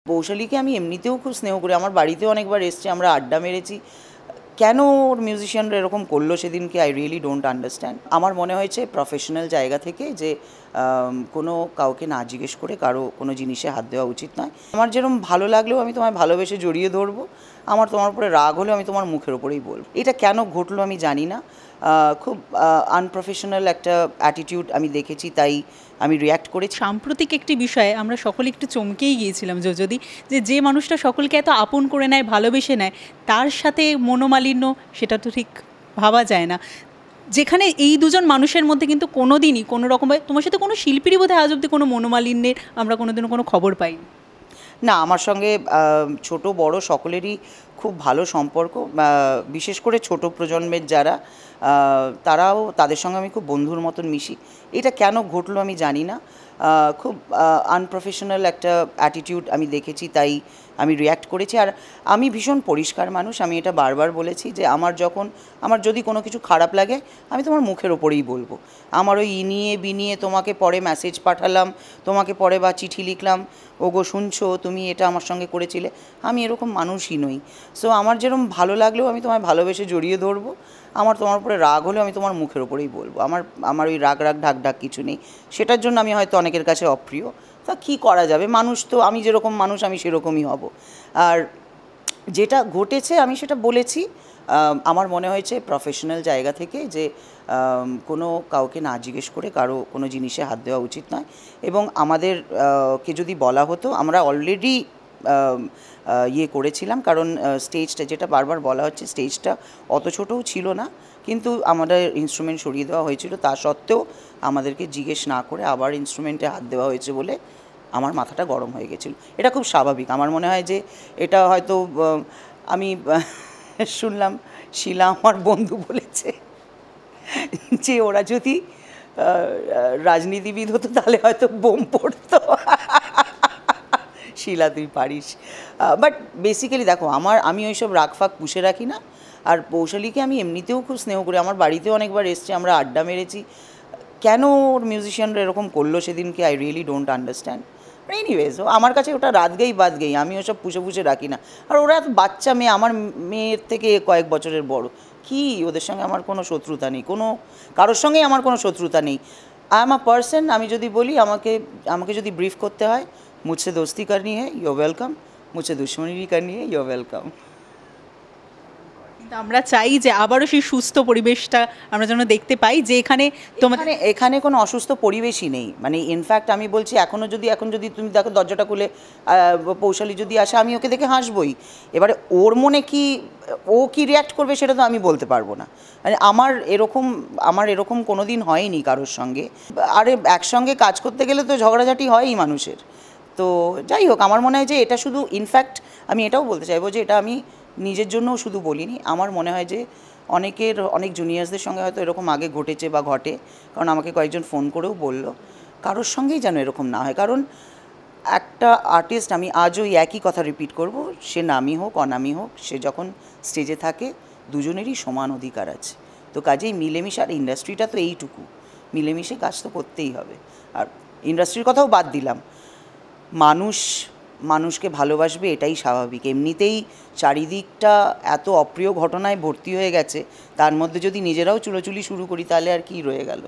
বৌশালীকে আমি এমনিতেও খুব স্নেহ করি, আমার বাড়িতেও অনেকবার এসছে, আমরা আড্ডা মেরেছি। কেন ওর মিউজিশিয়ানরা এরকম করলো সেদিনকে, আই রিয়েলি ডোন্ট আন্ডারস্ট্যান্ড। আমার মনে হয়েছে প্রফেশনাল জায়গা থেকে যে কোনো কাউকে না জিজ্ঞেস করে কারো কোনো জিনিসে হাত দেওয়া উচিত নয়। আমার যেরকম ভালো লাগলেও আমি তোমায় ভালোবেসে জড়িয়ে ধরবো, আমার তোমার উপরে রাগ হলেও আমি তোমার মুখের ওপরেই বলবো। এটা কেন ঘটলো আমি জানি না, খুব আনপ্রফেশনাল একটা অ্যাটিটিউড আমি দেখেছি, তাই আমি রিয়্যাক্ট করেছি। সাম্প্রতিক একটি বিষয়ে আমরা সকলে একটু চমকেই গিয়েছিলাম যদি যে মানুষটা সকলকে এত আপন করে নেয়, ভালোবেসে নেয়, তার সাথে মনোমালিন্য, সেটা তো ঠিক ভাবা যায় না। যেখানে এই দুজন মানুষের মধ্যে কিন্তু কোনো দিনই কোনো রকমভাবে, তোমার সাথে কোনো শিল্পীরই বোধহয় আজ অব্দি কোনো মনোমালিন্যের আমরা কোনোদিনও কোনো খবর পাইনি। না, আমার সঙ্গে ছোট বড় সকলেরই খুব ভালো সম্পর্ক, বিশেষ করে ছোট প্রজন্মের যারা, তারাও, তাদের সঙ্গে আমি খুব বন্ধুর মতন মিশি। এটা কেন ঘটলো আমি জানি না, খুব আনপ্রফেশনাল একটা অ্যাটিটিউড আমি দেখেছি, তাই আমি রিয়্যাক্ট করেছি। আর আমি ভীষণ পরিষ্কার মানুষ, আমি এটা বারবার বলেছি যে আমার যদি কোনো কিছু খারাপ লাগে আমি তোমার মুখের ওপরেই বলবো। আমার ওই ইনিয়ে বিনিয়ে তোমাকে পরে মেসেজ পাঠালাম, তোমাকে পরে বা চিঠি লিখলাম, ওগো শুনছো তুমি এটা আমার সঙ্গে করেছিলে, আমি এরকম মানুষই নই। সো আমার যেরকম ভালো লাগলেও আমি তোমায় ভালোবেসে জড়িয়ে ধরবো, আমার তোমার উপরে রাগ হলেও আমি তোমার মুখের ওপরেই বলবো। আমার ওই রাগ ঢাক কিছু নেই, সেটার জন্য আমি হয়তো অনেকের কাছে অপ্রিয়। তা কী করা যাবে, মানুষ তো, আমি যেরকম মানুষ আমি সেরকমই হব। আর যেটা ঘটেছে আমি সেটা বলেছি। আমার মনে হয়েছে প্রফেশনাল জায়গা থেকে যে কোনো কাউকে না জিজ্ঞেস করে কারো কোনো জিনিসে হাত দেওয়া উচিত নয়। এবং আমাদের কে যদি বলা হতো, আমরা অলরেডি ইয়ে করেছিলাম, কারণ স্টেজটা, যেটা বারবার বলা হচ্ছে, স্টেজটা অত ছোটও ছিল না, কিন্তু আমাদের ইনস্ট্রুমেন্ট সরিয়ে দেওয়া হয়েছিল, তা সত্ত্বেও আমাদেরকে জিজ্ঞেস না করে আবার ইনস্ট্রুমেন্টে হাত দেওয়া হয়েছে বলে আমার মাথাটা গরম হয়ে গেছিলো। এটা খুব স্বাভাবিক। আমার মনে হয় যে এটা হয়তো আমি শুনলাম শিলা আমার বন্ধু বলেছে যে ওরা যদি রাজনীতিবিদ হতো তাহলে হয়তো বোম পড়তো। শিলা তুই পারিস। বাট বেসিক্যালি দেখো, আমি ওইসব রাগ ফাগ পুষে রাখি না। আর বৌশালীকে আমি এমনিতেও খুব স্নেহ করি, আমার বাড়িতেও অনেকবার এসছে, আমরা আড্ডা মেরেছি। কেন ওর মিউজিশিয়ানরা এরকম করলো সেদিনকে, I really don't understand. Anyways, আমার কাছে ওটা রাত গেই বাদ গেই, আমি ওসব পুষে রাখি না। আর ওরা এত বাচ্চা মেয়ে, আমার মেয়ের থেকে কয়েক বছরের বড়, কি ওদের সঙ্গে আমার কোনো শত্রুতা নেই, কারোর সঙ্গেই আমার কোনো শত্রুতা নেই। আই এম আ পার্সন, আমি যদি বলি আমাকে যদি ব্রিফ করতে হয়, মুঝসে দোস্তি करनी है यू वेलकम, मुझसे दुश्मनी भी करनी है यू वेलकम। আমরা চাই যে আবারও সেই সুস্থ পরিবেশটা আমরা যেন দেখতে পাই, যে এখানে কোনো অসুস্থ পরিবেশই নেই। মানে ইনফ্যাক্ট আমি বলছি, এখন যদি তুমি দেখো দরজাটা খুলে পৌশালী যদি আসে, আমি ওকে দেখে হাসবই। এবারে ওর মনে ও কি রিয়্যাক্ট করবে সেটা তো আমি বলতে পারবো না। মানে আমার এরকম কোনো দিন হয়নি কারোর সঙ্গে। আরে একসঙ্গে কাজ করতে গেলে তো ঝগড়াঝাটি হয়ই মানুষের। তো যাই হোক, আমার মনে হয় যে এটা শুধু, ইনফ্যাক্ট আমি এটাও বলতে চাইবো যে এটা আমি নিজের জন্যও শুধু বলিনি, আমার মনে হয় যে অনেক জুনিয়র্সদের সঙ্গে হয়তো এরকম আগে ঘটেছে বা ঘটে, কারণ আমাকে কয়েকজন ফোন করেও বলল কারোর সঙ্গেই যেন এরকম না হয়। কারণ একটা আর্টিস্ট, আমি আজও একই কথা রিপিট করব, সে নামি হোক অনামি হোক, সে যখন স্টেজে থাকে দুজনেরই সমান অধিকার আছে। তো কাজেই মিলেমিশে, আর ইন্ডাস্ট্রিটা তো এইটুকু, মিলেমিশে কাজ তো করতেই হবে। আর ইন্ডাস্ট্রির কথাও বাদ দিলাম, মানুষকে ভালোবাসবে, এটাই স্বাভাবিক। এমনিতেই চারিদিকটা এত অপ্রিয় ঘটনায় ভর্তি হয়ে গেছে, তার মধ্যে যদি নিজেরাও চুলোচুলি শুরু করি তাহলে আর কি রয়ে গেল।